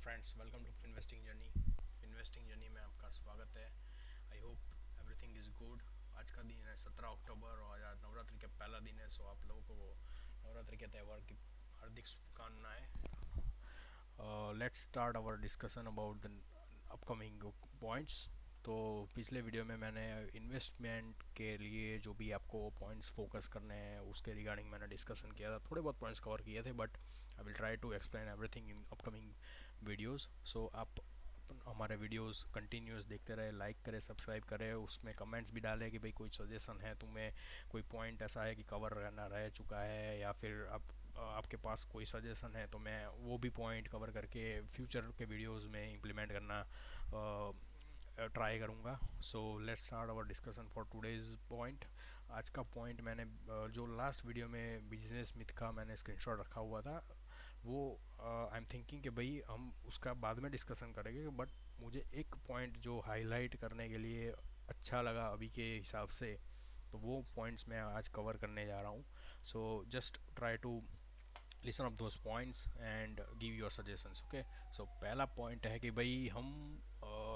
Friends, welcome to investing journey. Investing journey में आपका स्वागत है। I hope everything is good. आज का दिन है 17 अक्टूबर और आज नवरात्रि का पहला दिन है। सो आप लोगों को नवरात्रि के त्यौहार की हार्दिक शुभकामनाएं। Let's start our discussion about the upcoming points. तो पिछले वीडियो में मैंने इन्वेस्टमेंट के लिए जो भी आपको पॉइंट्स फोकस करने हैं उसके रिगार्डिंग मैंने डिस्कशन किया था। थोड़े बहुत पॉइंट्स कवर किए थे, but I will try to explain everything in upcoming videos. So आप हमारे वीडियोस कंटिन्यूस देखते रहे, लाइक करें, सब्सक्राइब करें, उसमें कमेंट्स भी डालें कि भाई कोई सजेशन है तुम्हें, कोई पॉइंट ऐसा है कि कवर रहना रह चुका है, या फिर आपके पास कोई सजेशन है तो मैं वो भी पॉइंट कवर करके फ्यूचर के वीडियोस में इम्प्लीमेंट करना ट्राई करूँगा। So let's start our discussion for today's point. आज का पॉइंट मैंने जो लास्ट वीडियो में बिजनेस मिथ का मैंने स्क्रीनशॉट रखा हुआ था, वो आई एम थिंकिंग कि भाई हम उसका बाद में डिस्कशन करेंगे, बट मुझे एक पॉइंट जो हाईलाइट करने के लिए अच्छा लगा अभी के हिसाब से, तो वो पॉइंट्स मैं आज कवर करने जा रहा हूँ। So just try to listen of those points and give your suggestions. Okay. So पहला पॉइंट है कि भाई हम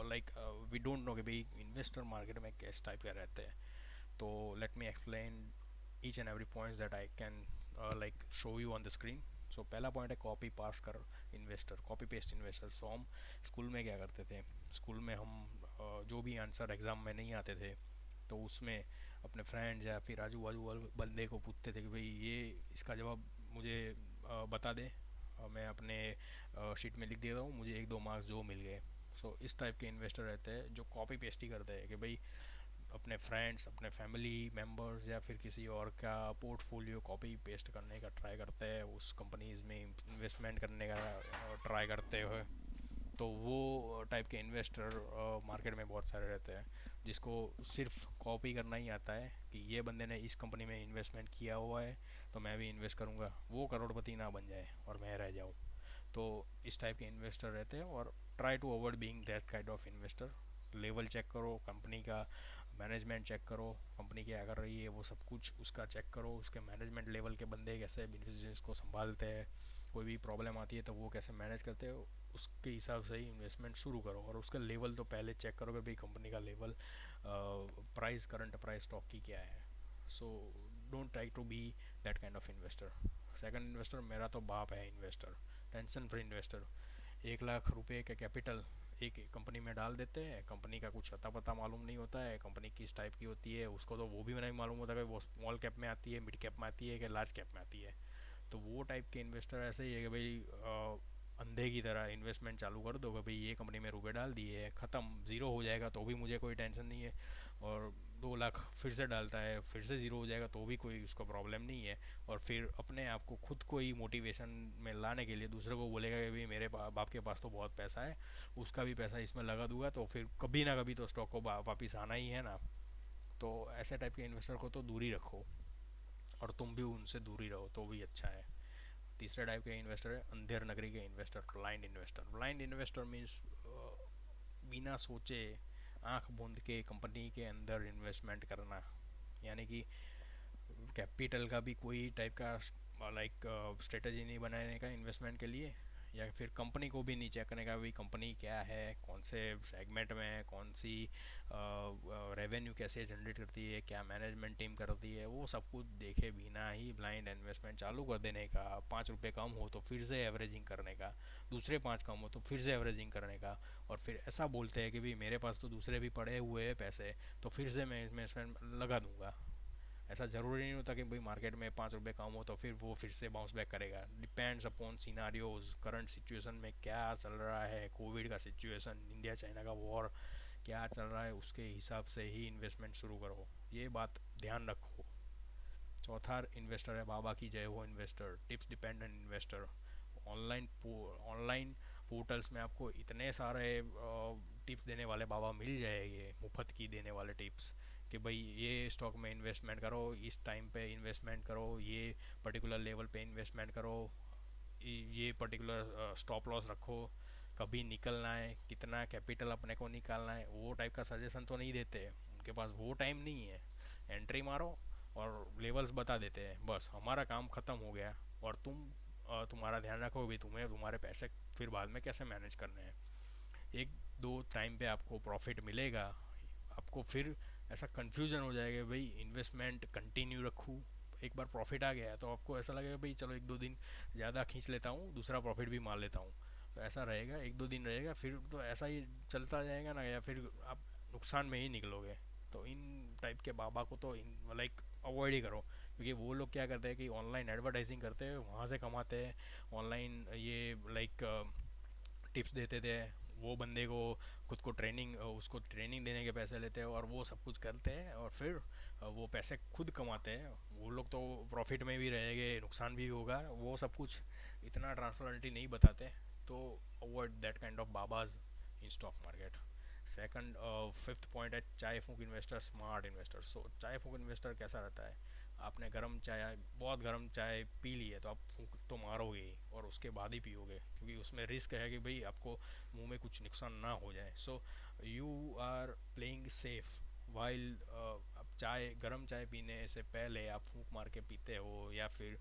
लाइक वी डोंट नो कि भाई इन्वेस्टर मार्केट में किस टाइप के रहते हैं। तो let me explain each and every points that I can like show you on the screen. So पहला पॉइंट है कॉपी पास कर investor, copy paste investor. So हम स्कूल में क्या करते थे, स्कूल में हम जो भी आंसर एग्ज़ाम में नहीं आते थे तो उसमें अपने फ्रेंड्स या फिर आजू बाजू वाले बंदे को पूछते थे कि भाई ये इसका जवाब मुझे बता दे, मैं अपने शीट में लिख देता हूँ, मुझे एक दो मार्क्स जो मिल गए। सो इस टाइप के इन्वेस्टर रहते हैं जो कॉपी पेस्ट ही करते हैं कि भाई अपने फ्रेंड्स, अपने फैमिली मेम्बर्स या फिर किसी और का पोर्टफोलियो कॉपी पेस्ट करने का ट्राई करते हैं, उस कंपनीज़ में इन्वेस्टमेंट करने का ट्राई करते हुए। तो वो टाइप के इन्वेस्टर मार्केट में बहुत सारे रहते हैं जिसको सिर्फ कॉपी करना ही आता है कि ये बंदे ने इस कंपनी में इन्वेस्टमेंट किया हुआ है तो मैं भी इन्वेस्ट करूँगा, वो करोड़पति ना बन जाए और मैं रह जाऊँ। तो इस टाइप के इन्वेस्टर रहते हैं और try to avoid being that kind of investor. Level check करो, कंपनी का मैनेजमेंट चेक करो, कंपनी क्या कर रही है वो सब कुछ उसका चेक करो, उसके मैनेजमेंट लेवल के बंदे कैसे बिजनेस को संभालते हैं, कोई भी प्रॉब्लम आती है तो वो कैसे मैनेज करते हैं, उसके हिसाब से ही इन्वेस्टमेंट शुरू करो। और उसका लेवल तो पहले चेक करो कि भाई कंपनी का level, price, current price stock की क्या है। So don't try to be that kind of investor. Second investor मेरा तो बाप है investor, tension free investor. 1 lakh रुपए का कैपिटल एक कंपनी में डाल देते हैं, कंपनी का कुछ अता पता मालूम नहीं होता है, कंपनी किस टाइप की होती है उसको तो वो भी नहीं मालूम होता कि वो स्मॉल कैप में आती है, मिड कैप में आती है कि लार्ज कैप में आती है। तो वो टाइप के इन्वेस्टर ऐसे ही है कि भाई अंधे की तरह इन्वेस्टमेंट चालू कर दो कि भाई ये कंपनी में रुपए डाल दिए, ख़त्म, ज़ीरो हो जाएगा तो भी मुझे कोई टेंशन नहीं है। और 2 लाख फिर से डालता है, फिर से ज़ीरो हो जाएगा तो भी कोई उसको प्रॉब्लम नहीं है। और फिर अपने आप को खुद को ही मोटिवेशन में लाने के लिए दूसरे को बोलेगा कि भाई मेरे बाप के पास तो बहुत पैसा है, उसका भी पैसा इसमें लगा दूंगा तो फिर कभी ना कभी तो स्टॉक को वापिस आना ही है ना। तो ऐसे टाइप के इन्वेस्टर को तो दूर ही रखो और तुम भी उनसे दूर ही रहो तो भी अच्छा है। तीसरे टाइप के इन्वेस्टर है अंधेर नगरी के investor, blind investor. Blind investor means बिना सोचे आंख बूंद के कंपनी के अंदर इन्वेस्टमेंट करना, यानी कि कैपिटल का भी कोई टाइप का लाइक स्ट्रेटजी नहीं बनाने का इन्वेस्टमेंट के लिए, या फिर कंपनी को भी नहीं चेक करने का भाई कंपनी क्या है, कौन से सेगमेंट में, कौन सी रेवेन्यू कैसे जनरेट करती है, क्या मैनेजमेंट टीम करती है, वो सब कुछ देखे बिना ही ब्लाइंड इन्वेस्टमेंट चालू कर देने का। 5 रुपये कम हो तो फिर से एवरेजिंग करने का, दूसरे 5 कम हो तो फिर से एवरेजिंग करने का। और फिर ऐसा बोलते हैं कि भाई मेरे पास तो दूसरे भी पड़े हुए हैं पैसे तो फिर से मैं इन्वेस्टमेंट लगा दूंगा। ऐसा ज़रूरी नहीं होता कि भाई मार्केट में 5 रुपये कम हो तो फिर वो फिर से बाउंस बैक करेगा। Depends upon scenarios, current situation में क्या चल रहा है, कोविड का सिचुएशन, इंडिया चाइना का वॉर क्या चल रहा है, उसके हिसाब से ही इन्वेस्टमेंट शुरू करो, ये बात ध्यान रखो। चौथा इन्वेस्टर है बाबा की जय हो investor, tips dependent investor. Online online portals में आपको इतने सारे टिप्स देने वाले बाबा मिल जाएंगे, मुफ्त की देने वाले टिप्स कि भाई ये स्टॉक में इन्वेस्टमेंट करो, इस टाइम पे इन्वेस्टमेंट करो, ये पर्टिकुलर लेवल पे इन्वेस्टमेंट करो, ये पर्टिकुलर स्टॉप लॉस रखो, कभी निकलना है, कितना कैपिटल अपने को निकालना है, वो टाइप का सजेशन तो नहीं देते, उनके पास वो टाइम नहीं है। एंट्री मारो और लेवल्स बता देते हैं, बस हमारा काम ख़त्म हो गया। और तुम तुम्हारा ध्यान रखो भी, तुम्हें तुम्हारे पैसे फिर बाद में कैसे मैनेज करने हैं। एक दो टाइम पे आपको प्रॉफिट मिलेगा, आपको फिर ऐसा कन्फ्यूजन हो जाएगा भाई इन्वेस्टमेंट कंटिन्यू रखूँ। एक बार प्रॉफिट आ गया है तो आपको ऐसा लगेगा भाई चलो एक दो दिन ज़्यादा खींच लेता हूँ, दूसरा प्रॉफिट भी मार लेता हूँ। तो ऐसा रहेगा, एक दो दिन रहेगा, फिर तो ऐसा ही चलता जाएगा ना, या फिर आप नुकसान में ही निकलोगे। तो इन टाइप के बाबा को तो इन लाइक अवॉइड ही करो, क्योंकि वो लोग क्या करते हैं कि ऑनलाइन एडवर्टाइजिंग करते हैं, वहाँ से कमाते हैं। ऑनलाइन ये लाइक टिप्स देते थे, वो बंदे को खुद को ट्रेनिंग, उसको ट्रेनिंग देने के पैसे लेते हैं और वो सब कुछ करते हैं, और फिर वो पैसे खुद कमाते हैं। वो लोग तो प्रॉफिट में भी रहेंगे, नुकसान भी होगा, वो सब कुछ इतना ट्रांसपेरेंटली नहीं बताते। तो अवॉइड दैट काइंड ऑफ बाबाज in stock market. Second, fifth point है चाय फूक इन्वेस्टर, स्मार्ट इन्वेस्टर। सो चाय फूक इन्वेस्टर कैसा रहता है, आपने गर्म चाय, बहुत गर्म चाय पी ली है तो आप फूंक तो मारोगे ही, और उसके बाद ही पियोगे, क्योंकि उसमें रिस्क है कि भाई आपको मुंह में कुछ नुकसान ना हो जाए। So you are playing safe while. आप चाय, गर्म चाय पीने से पहले आप फूंक मार के पीते हो, या फिर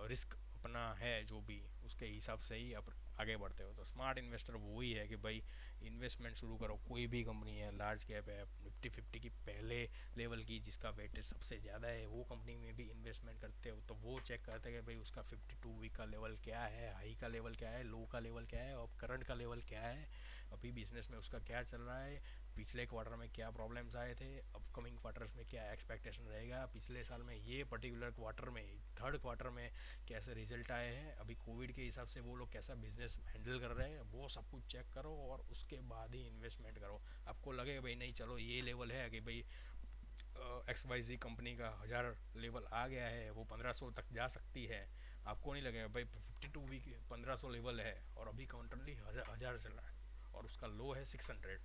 रिस्क अपना है जो भी, उसके हिसाब से ही आप आगे बढ़ते हो। तो स्मार्ट इन्वेस्टर वही है कि भाई इन्वेस्टमेंट शुरू करो, कोई भी कंपनी है, लार्ज कैप है, निफ्टी 50 की पहले लेवल की जिसका वेटेज सबसे ज़्यादा है, वो कंपनी में भी इन्वेस्टमेंट करते हो तो वो चेक करते हैं कि भाई उसका 52 वीक का लेवल क्या है, हाई का लेवल क्या है, लो का लेवल क्या है, और करंट का लेवल क्या है, अभी बिजनेस में उसका क्या चल रहा है, पिछले क्वार्टर में क्या प्रॉब्लम्स आए थे, अपकमिंग क्वार्टर्स में क्या एक्सपेक्टेशन रहेगा, पिछले साल में ये पर्टिकुलर क्वार्टर में, थर्ड क्वार्टर में कैसे रिजल्ट आए हैं, अभी कोविड के हिसाब से वो लोग कैसा बिजनेस हैंडल कर रहे हैं, वो सब कुछ चेक करो और उसके बाद ही इन्वेस्टमेंट करो। आपको लगेगा भाई नहीं चलो ये लेवल है कि भाई एक्स वाई जी कंपनी का 1000 लेवल आ गया है, वो 1500 तक जा सकती है, आपको नहीं लगेगा भाई 52 वीक 1500 लेवल है और अभी काउंटरली 1000 चल रहा है और उसका लो है 600।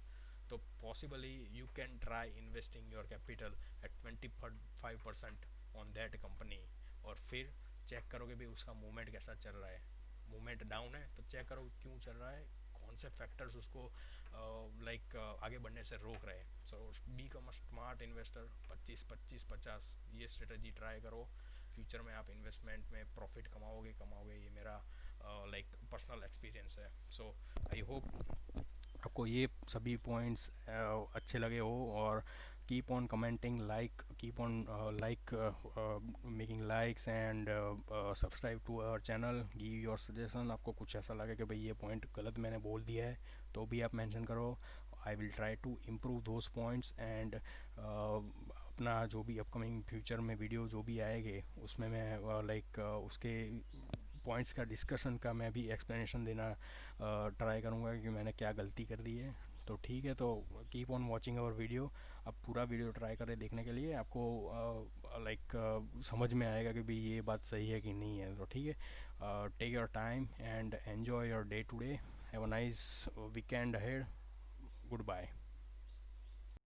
तो possibly you can try investing your capital eight 25% on that company, और फिर चेक करोगे भाई उसका मूवमेंट कैसा चल रहा है। मूवमेंट डाउन है तो चेक करो क्यों चल रहा है, कौन से फैक्टर्स उसको आगे बढ़ने से रोक रहे हैं। सो बी कम स्मार्ट इन्वेस्टर, 25-25-50 ये स्ट्रेटजी ट्राई करो। फ्यूचर में आप इन्वेस्टमेंट में प्रॉफिट कमाओगे कमाओगे, ये मेरा पर्सनल एक्सपीरियंस है। सो आई होप आपको ये सभी पॉइंट्स अच्छे लगे हो, और keep on commenting, like, keep on like, making likes and subscribe to our channel, give your suggestion. आपको कुछ ऐसा लगे कि भाई ये पॉइंट गलत मैंने बोल दिया है तो भी आप मेंशन करो, I will try to improve those points. And अपना जो भी अपकमिंग फ्यूचर में वीडियो जो भी आएंगे उसमें मैं उसके पॉइंट्स का डिस्कशन का मैं भी एक्सप्लेनेशन देना ट्राई करूँगा कि मैंने क्या गलती कर दी है। तो ठीक है, तो keep on watching our video. आप पूरा वीडियो ट्राई करें देखने के लिए, आपको समझ में आएगा कि भाई ये बात सही है कि नहीं है। तो ठीक है, take your time and enjoy your day to day. Have a nice weekend ahead. Good bye.